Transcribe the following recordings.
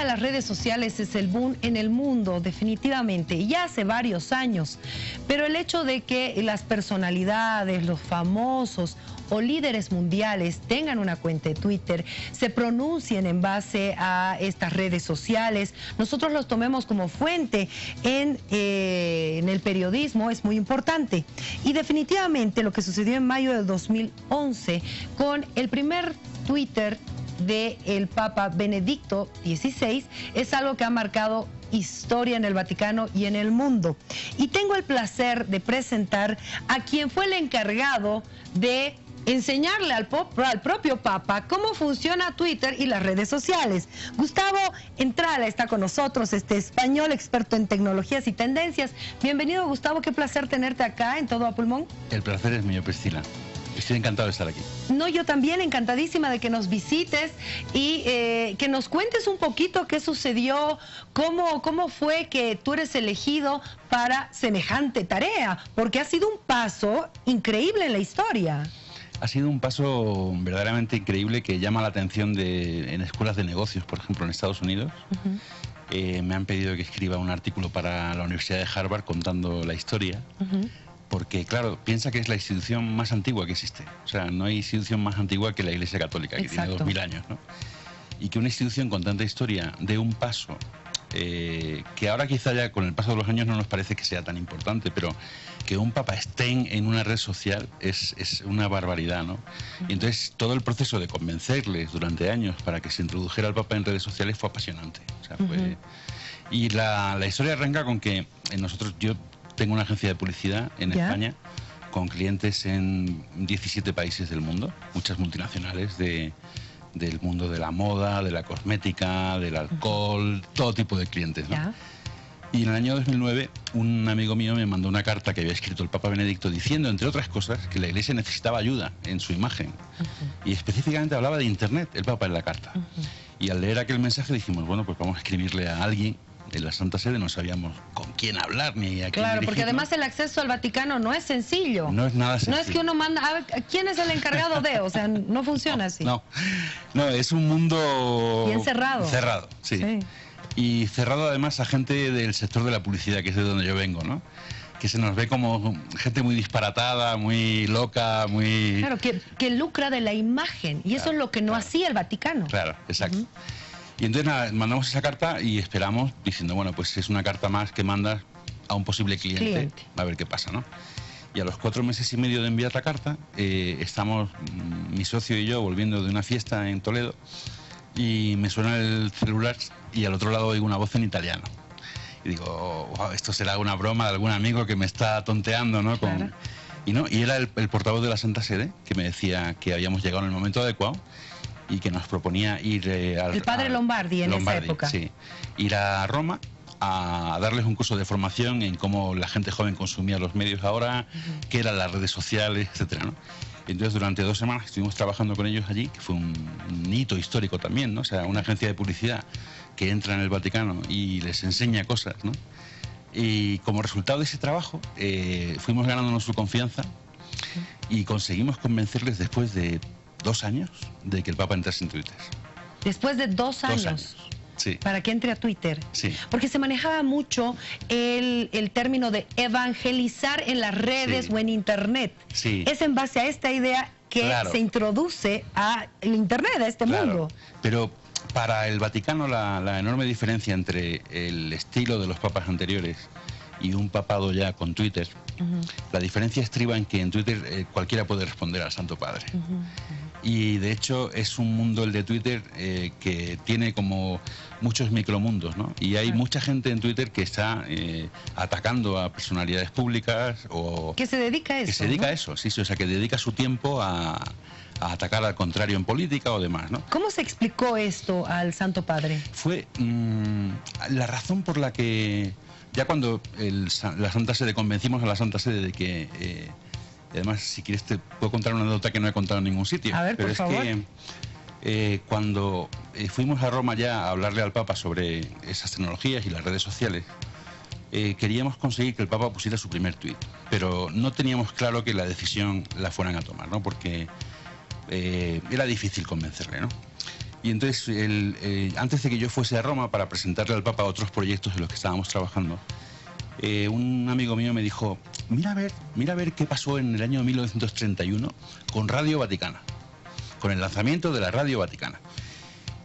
de las redes sociales es el boom en el mundo, definitivamente, y ya hace varios años. Pero el hecho de que las personalidades, los famosos o líderes mundiales tengan una cuenta de Twitter, se pronuncien en base a estas redes sociales, nosotros los tomemos como fuente en el periodismo, es muy importante. Y definitivamente lo que sucedió en mayo del 2011 con el primer Twitter del Papa Benedicto XVI es algo que ha marcado historia en el Vaticano y en el mundo. Y tengo el placer de presentar a quien fue el encargado de enseñarle al propio Papa cómo funciona Twitter y las redes sociales. Gustavo Entrala está con nosotros, este español experto en tecnologías y tendencias. Bienvenido, Gustavo, qué placer tenerte acá en Todo a Pulmón. El placer es mío, Priscila. Estoy encantado de estar aquí. No, yo también encantadísima de que nos visites y que nos cuentes un poquito qué sucedió, cómo fue que tú eres elegido para semejante tarea, porque ha sido un paso increíble en la historia. Ha sido un paso verdaderamente increíble que llama la atención en escuelas de negocios, por ejemplo, en Estados Unidos. Me han pedido que escriba un artículo para la Universidad de Harvard contando la historia. Porque, claro, piensa que es la institución más antigua que existe. O sea, no hay institución más antigua que la Iglesia Católica, que tiene 2000 años, ¿no? Y que una institución con tanta historia dé un paso, que ahora quizá ya con el paso de los años no nos parece que sea tan importante, pero que un papa esté en una red social es una barbaridad, ¿no? Y entonces todo el proceso de convencerles durante años para que se introdujera el papa en redes sociales fue apasionante. O sea, fue... Y la historia arranca con que yo tengo una agencia de publicidad en España con clientes en 17 países del mundo, muchas multinacionales del mundo de la moda, de la cosmética, del alcohol, todo tipo de clientes, ¿no? Y en el año 2009 un amigo mío me mandó una carta que había escrito el Papa Benedicto diciendo, entre otras cosas, que la Iglesia necesitaba ayuda en su imagen. Y específicamente hablaba de Internet, el Papa en la carta. Y al leer aquel mensaje dijimos, bueno, pues vamos a escribirle a alguien. En la Santa Sede no sabíamos con quién hablar ni a quién Claro, dirigirnos. porque además el acceso al Vaticano no es sencillo. No es nada sencillo. No es que uno manda, a ver, ¿quién es el encargado de? O sea, no funciona así. No, es un mundo... Bien cerrado. Cerrado, sí. Y cerrado además a gente del sector de la publicidad, que es de donde yo vengo, ¿no? Que se nos ve como gente muy disparatada, muy loca, muy... Claro, que lucra de la imagen. Y eso es lo que no hacía el Vaticano. Claro, exacto. Y entonces nada, mandamos esa carta y esperamos diciendo, bueno, pues es una carta más que mandas a un posible cliente. A ver qué pasa, ¿no? Y a los 4 meses y medio de enviar la carta, estamos mi socio y yo volviendo de una fiesta en Toledo y me suena el celular y al otro lado oigo una voz en italiano. Y digo, wow, esto será una broma de algún amigo que me está tonteando, ¿no? Claro. Y era el portavoz de la Santa Sede que me decía que habíamos llegado en el momento adecuado y que nos proponía ir el padre Lombardi en esa época. Sí, ir a Roma a darles un curso de formación en cómo la gente joven consumía los medios ahora, qué eran las redes sociales, etcétera, ¿no? Entonces durante 2 semanas estuvimos trabajando con ellos allí, que fue un hito histórico también, ¿no? O sea, una agencia de publicidad que entra en el Vaticano y les enseña cosas, ¿no? Y como resultado de ese trabajo fuimos ganándonos su confianza y conseguimos convencerles después de 2 años de que el Papa entrase en Twitter. Después de 2 años. 2 años, sí. Para que entre a Twitter. Sí. Porque se manejaba mucho el término de evangelizar en las redes o en Internet. Sí. Es en base a esta idea que se introduce a el Internet, a este mundo. Pero para el Vaticano la enorme diferencia entre el estilo de los papas anteriores y un papado ya con Twitter, la diferencia estriba en que en Twitter cualquiera puede responder al Santo Padre. Y de hecho es un mundo el de Twitter que tiene como muchos micromundos, ¿no? Y hay mucha gente en Twitter que está atacando a personalidades públicas o... Que se dedica a eso. Que se dedica a eso, sí, o sea, que dedica su tiempo a atacar al contrario en política o demás, ¿no? ¿Cómo se explicó esto al Santo Padre? Fue la razón por la que ya cuando la Santa Sede convencimos a la Santa Sede de que además, si quieres te puedo contar una anécdota que no he contado en ningún sitio. A ver, por favor. Que cuando fuimos a Roma ya a hablarle al Papa sobre esas tecnologías y las redes sociales, queríamos conseguir que el Papa pusiera su primer tuit, pero no teníamos claro que la decisión la fueran a tomar, ¿no? Porque era difícil convencerle, ¿no? Y entonces, antes de que yo fuese a Roma para presentarle al Papa otros proyectos en los que estábamos trabajando, un amigo mío me dijo, mira a ver qué pasó en el año 1931 con Radio Vaticana, con el lanzamiento de la Radio Vaticana.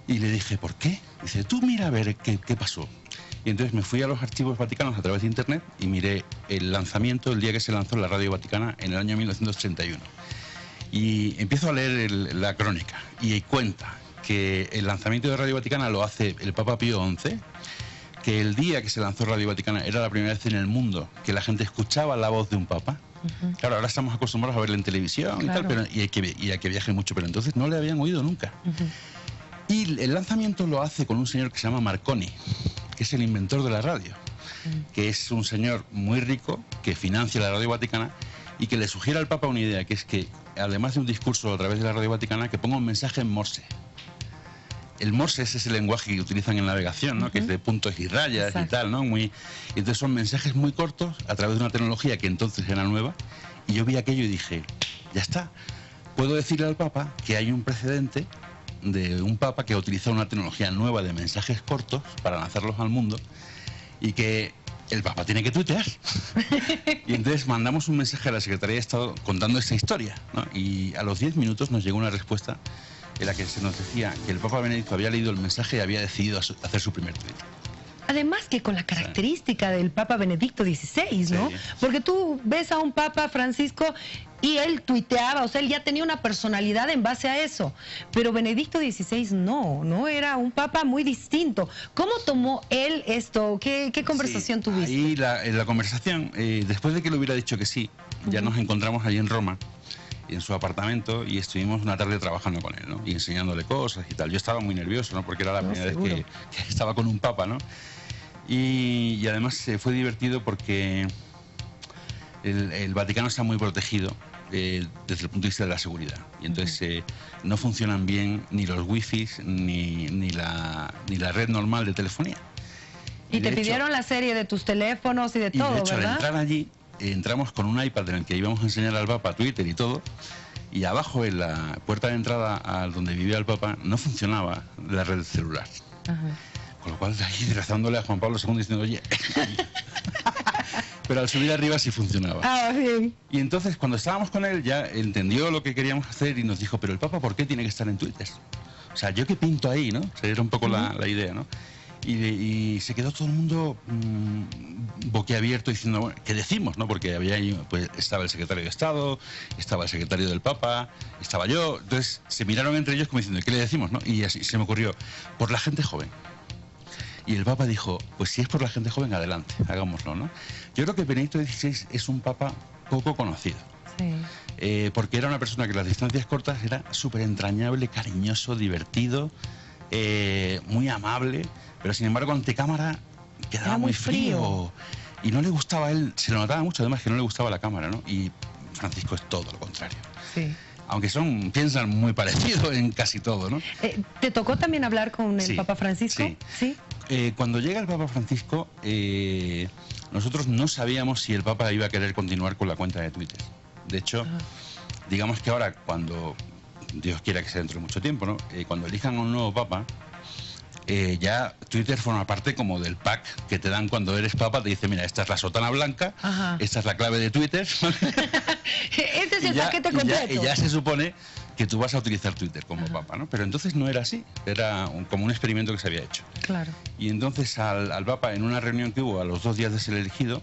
Y le dije, ¿por qué? Dice, tú mira a ver qué pasó. Y entonces me fui a los archivos vaticanos a través de internet y miré el lanzamiento, el día que se lanzó la Radio Vaticana en el año 1931. Y empiezo a leer la crónica y cuenta que el lanzamiento de Radio Vaticana lo hace el Papa Pío XI, que el día que se lanzó Radio Vaticana era la primera vez en el mundo que la gente escuchaba la voz de un papa. Claro, ahora estamos acostumbrados a verla en televisión y tal, pero, y a que viaje mucho, pero entonces no le habían oído nunca. Y el lanzamiento lo hace con un señor que se llama Marconi, que es el inventor de la radio, que es un señor muy rico que financia la Radio Vaticana y que le sugiere al Papa una idea, que es que, además de un discurso a través de la Radio Vaticana, que ponga un mensaje en Morse. El Morse es ese lenguaje que utilizan en navegación, ¿no? Que es de puntos y rayas. Exacto. Y tal, ¿no? Entonces son mensajes muy cortos a través de una tecnología que entonces era nueva. Y yo vi aquello y dije, ya está. Puedo decirle al Papa que hay un precedente de un Papa que ha utilizado una tecnología nueva de mensajes cortos para lanzarlos al mundo y que el Papa tiene que tuitear. Y entonces mandamos un mensaje a la Secretaría de Estado contando esa historia, ¿no? Y a los 10 minutos nos llegó una respuesta en la que se nos decía que el Papa Benedicto había leído el mensaje y había decidido hacer su primer tuit. Además que con la característica del Papa Benedicto XVI, ¿no? Sí. Porque tú ves a un Papa Francisco y él tuiteaba, o sea, él ya tenía una personalidad en base a eso. Pero Benedicto XVI no era un Papa muy distinto. ¿Cómo tomó él esto? ¿Qué conversación tuviste? Ahí la conversación, después de que le hubiera dicho que sí, ya nos encontramos allí en Roma, en su apartamento, y estuvimos una tarde trabajando con él, ¿no? Y enseñándole cosas y tal. Yo estaba muy nervioso, ¿no? Porque era la primera vez que estaba con un papa, ¿no? Y además fue divertido porque el Vaticano está muy protegido desde el punto de vista de la seguridad. Y entonces no funcionan bien ni los wifis ni la red normal de telefonía. Y te pidieron la serie de tus teléfonos y de todo, de hecho, ¿verdad? Al entrar allí, entramos con un iPad en el que íbamos a enseñar al Papa Twitter y todo, y abajo en la puerta de entrada a donde vivía el Papa no funcionaba la red celular. Ajá. Con lo cual, ahí rezándole a Juan Pablo II diciendo, oye... Pero al subir arriba sí funcionaba. Ah, bien. Y entonces, cuando estábamos con él, ya entendió lo que queríamos hacer y nos dijo, pero el Papa, ¿por qué tiene que estar en Twitter? O sea, ¿yo qué pinto ahí, no? O sea, era un poco la idea, ¿no? Y se quedó todo el mundo boquiabierto diciendo, bueno, ¿qué decimos, no? Porque pues, estaba el secretario de Estado, estaba el secretario del Papa, estaba yo. Entonces se miraron entre ellos como diciendo, ¿qué le decimos, no? Y así se me ocurrió, por la gente joven. Y el Papa dijo, pues si es por la gente joven, adelante, hagámoslo, ¿no? Yo creo que Benedicto XVI es un Papa poco conocido. Sí. Porque era una persona que en las distancias cortas era súper entrañable, cariñoso, divertido, muy amable, pero sin embargo ante cámara quedaba muy frío. Y no le gustaba a él, se lo notaba mucho además que no le gustaba la cámara, ¿no? Y Francisco es todo lo contrario. Sí. Aunque piensan muy parecido en casi todo, ¿no? ¿Te tocó también hablar con el Papa Francisco? Sí. Cuando llega el Papa Francisco, nosotros no sabíamos si el Papa iba a querer continuar con la cuenta de Twitter. De hecho, digamos que ahora, cuando Dios quiera que sea dentro de mucho tiempo, ¿no? Cuando elijan a un nuevo Papa, ya Twitter forma parte como del pack que te dan cuando eres Papa, te dice, mira, esta es la sotana blanca, esta es la clave de Twitter. Este es el paquete completo. Y ya se supone que tú vas a utilizar Twitter como Papa, ¿no? Pero entonces no era así, era como un experimento que se había hecho. Claro. Y entonces al Papa, en una reunión que hubo a los 2 días de ser elegido,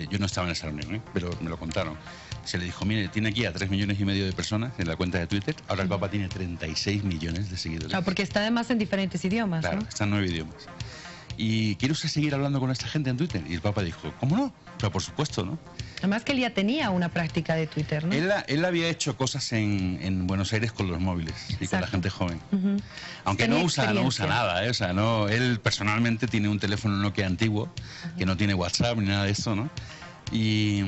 yo no estaba en esa reunión, pero me lo contaron, se le dijo, mire, tiene aquí a 3,5 millones de personas en la cuenta de Twitter, ahora el Papa tiene 36 millones de seguidores. Claro, porque está además en diferentes idiomas, claro, ¿no? Está en 9 idiomas. ¿Y quiere usted seguir hablando con esta gente en Twitter? Y el Papa dijo, ¿cómo no? Pero por supuesto, ¿no? Además que él ya tenía una práctica de Twitter, ¿no? Él había hecho cosas en Buenos Aires con los móviles y con la gente joven. Aunque no usa nada, ¿eh? O sea, él personalmente tiene un teléfono Nokia antiguo, que no tiene WhatsApp ni nada de eso, ¿no? Y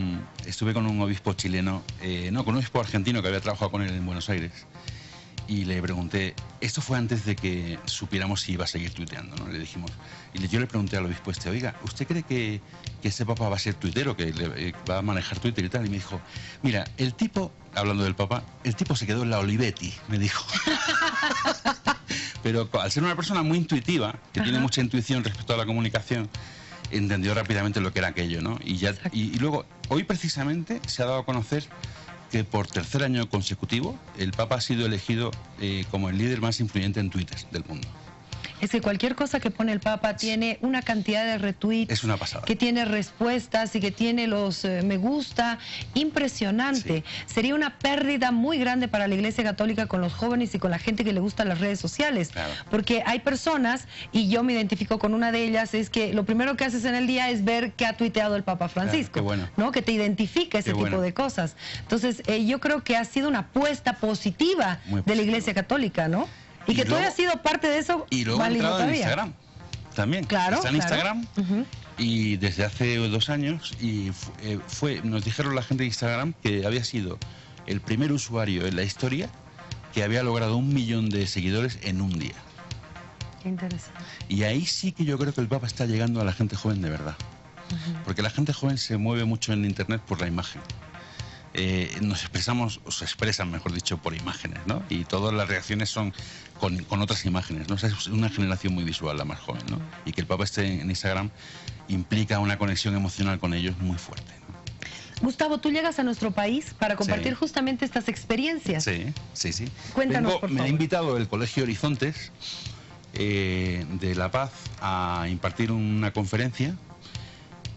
estuve con un obispo chileno, con un obispo argentino que había trabajado con él en Buenos Aires. Y le pregunté, esto fue antes de que supiéramos si iba a seguir tuiteando, ¿no? Le dijimos, yo le pregunté al obispo oiga, ¿usted cree que este Papa va a ser tuitero, que va a manejar Twitter y tal? Y me dijo, mira, el tipo, hablando del Papa, el tipo se quedó en la Olivetti, me dijo. Pero al ser una persona muy intuitiva, que tiene mucha intuición respecto a la comunicación, entendió rápidamente lo que era aquello, ¿no? Y luego, hoy precisamente se ha dado a conocer que por tercer año consecutivo el Papa ha sido elegido como el líder más influyente en Twitter del mundo. Es que cualquier cosa que pone el Papa tiene una cantidad de retweets, es una pasada, que tiene respuestas y que tiene los me gusta, impresionante. Sí. Sería una pérdida muy grande para la Iglesia Católica con los jóvenes y con la gente que le gustan las redes sociales. Claro. Porque hay personas, y yo me identifico con una de ellas, es que lo primero que haces en el día es ver qué ha tuiteado el Papa Francisco, claro, bueno, ¿no? Que te identifica ese tipo de cosas. Entonces, yo creo que ha sido una apuesta positiva de la Iglesia Católica, ¿no? Y que tú hayas sido parte de eso. Y luego ha entrado en Instagram también. Claro, está en Instagram y desde hace 2 años y nos dijeron la gente de Instagram que había sido el primer usuario en la historia que había logrado 1 millón de seguidores en un día. Qué interesante. Y ahí sí que yo creo que el Papa está llegando a la gente joven de verdad. Porque la gente joven se mueve mucho en Internet por la imagen. Nos expresamos, o se expresan, mejor dicho, por imágenes, ¿no? Y todas las reacciones son con otras imágenes, ¿no? O sea, es una generación muy visual, la más joven, ¿no? Y que el Papa esté en Instagram implica una conexión emocional con ellos muy fuerte, ¿no? Gustavo, tú llegas a nuestro país para compartir justamente estas experiencias. Sí, sí, sí. Cuéntanos, por favor. Me ha invitado el Colegio Horizontes de La Paz a impartir una conferencia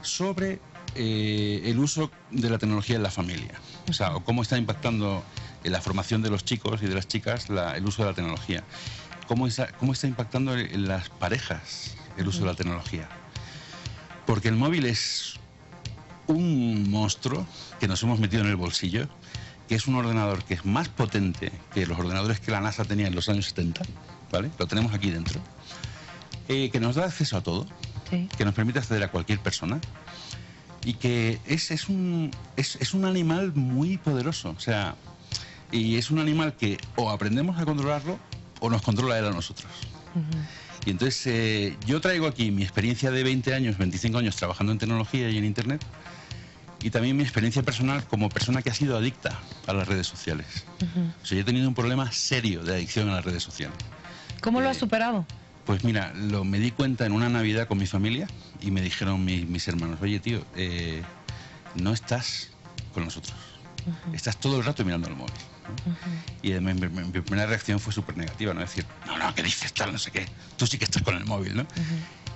sobre el uso de la tecnología en la familia. O sea, cómo está impactando en la formación de los chicos y de las chicas el uso de la tecnología. Cómo está impactando en las parejas el uso de la tecnología. Porque el móvil es un monstruo que nos hemos metido en el bolsillo, que es un ordenador que es más potente que los ordenadores que la NASA tenía en los años 70, ¿vale? Lo tenemos aquí dentro. Que nos da acceso a todo, que nos permite acceder a cualquier persona. Y que es un animal muy poderoso, o sea, y es un animal que o aprendemos a controlarlo o nos controla él a nosotros. Y entonces yo traigo aquí mi experiencia de 20 años, 25 años trabajando en tecnología y en Internet, y también mi experiencia personal como persona que ha sido adicta a las redes sociales. O sea, yo he tenido un problema serio de adicción a las redes sociales. ¿Cómo lo has superado? Pues mira, me di cuenta en una Navidad con mi familia y me dijeron mis hermanos, oye tío, no estás con nosotros, estás todo el rato mirando el móvil, ¿no? Y mi primera reacción fue súper negativa, ¿no? Decir, no, ¿qué dices tal? No sé qué, tú sí que estás con el móvil, ¿no?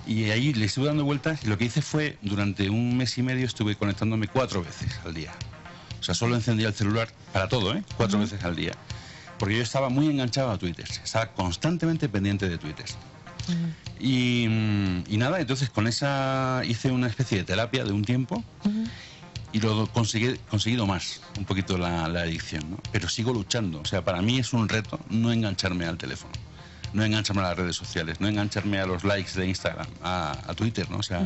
Y ahí le estuve dando vueltas y lo que hice fue, durante 1 mes y medio estuve conectándome 4 veces al día. O sea, solo encendía el celular para todo, 4 veces al día. Porque yo estaba muy enganchado a Twitter, estaba constantemente pendiente de Twitter. Y nada, entonces con esa hice una especie de terapia de un tiempo y lo conseguido más, un poquito la adicción, ¿no? Pero sigo luchando, o sea, para mí es un reto no engancharme al teléfono, no engancharme a las redes sociales, no engancharme a los likes de Instagram, a Twitter, ¿no? O sea,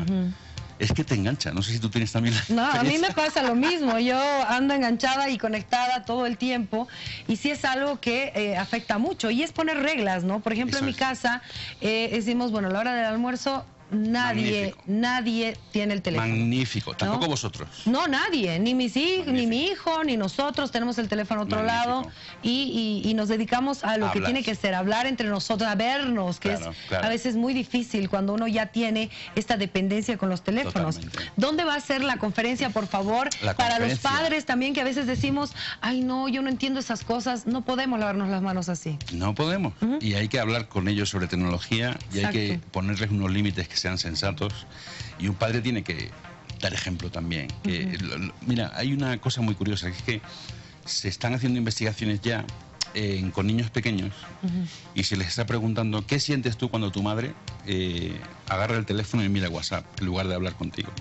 es que te engancha, no sé si tú tienes también la experiencia. No, a mí me pasa lo mismo, yo ando enganchada y conectada todo el tiempo y sí es algo que afecta mucho y es poner reglas, ¿no? Por ejemplo, en mi casa decimos, bueno, a la hora del almuerzo nadie tiene el teléfono. Magnífico, tampoco vosotros. No, nadie, ni mis hijos, ni mi hijo, ni nosotros tenemos el teléfono a otro lado y nos dedicamos a lo que tiene que ser, hablar entre nosotros, a vernos, que es a veces muy difícil cuando uno ya tiene esta dependencia con los teléfonos. Totalmente. ¿Dónde va a ser la conferencia, por favor? Para los padres también, que a veces decimos, ay no, yo no entiendo esas cosas, no podemos lavarnos las manos así. No podemos, y hay que hablar con ellos sobre tecnología y hay que ponerles unos límites que sean sensatos, y un padre tiene que dar ejemplo también. Mira, hay una cosa muy curiosa, que es que se están haciendo investigaciones ya con niños pequeños y se les está preguntando ¿qué sientes tú cuando tu madre agarra el teléfono y mira WhatsApp en lugar de hablar contigo?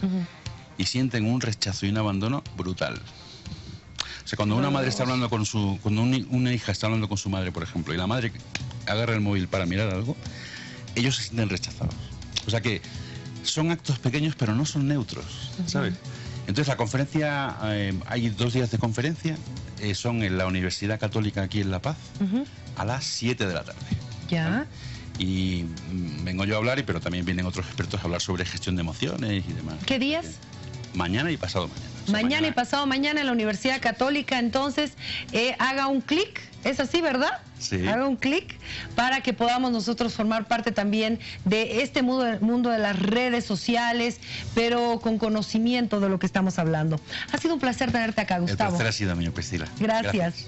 Y sienten un rechazo y un abandono brutal. O sea, cuando una madre está hablando cuando una hija está hablando con su madre, por ejemplo, y la madre agarra el móvil para mirar algo, ellos se sienten rechazados. O sea que son actos pequeños, pero no son neutros, ¿sabes? Entonces la conferencia, hay 2 días de conferencia, son en la Universidad Católica aquí en La Paz, a las 7 de la tarde. Ya. ¿Vale? Y vengo yo a hablar, pero también vienen otros expertos a hablar sobre gestión de emociones y demás. ¿Qué días? Mañana y pasado mañana. Mañana y pasado mañana en la Universidad Católica, entonces haga un clic Es así, ¿verdad? Sí. Haga un clic para que podamos nosotros formar parte también de este mundo de las redes sociales, pero con conocimiento de lo que estamos hablando. Ha sido un placer tenerte acá, Gustavo. El placer ha sido mío, Priscila. Gracias.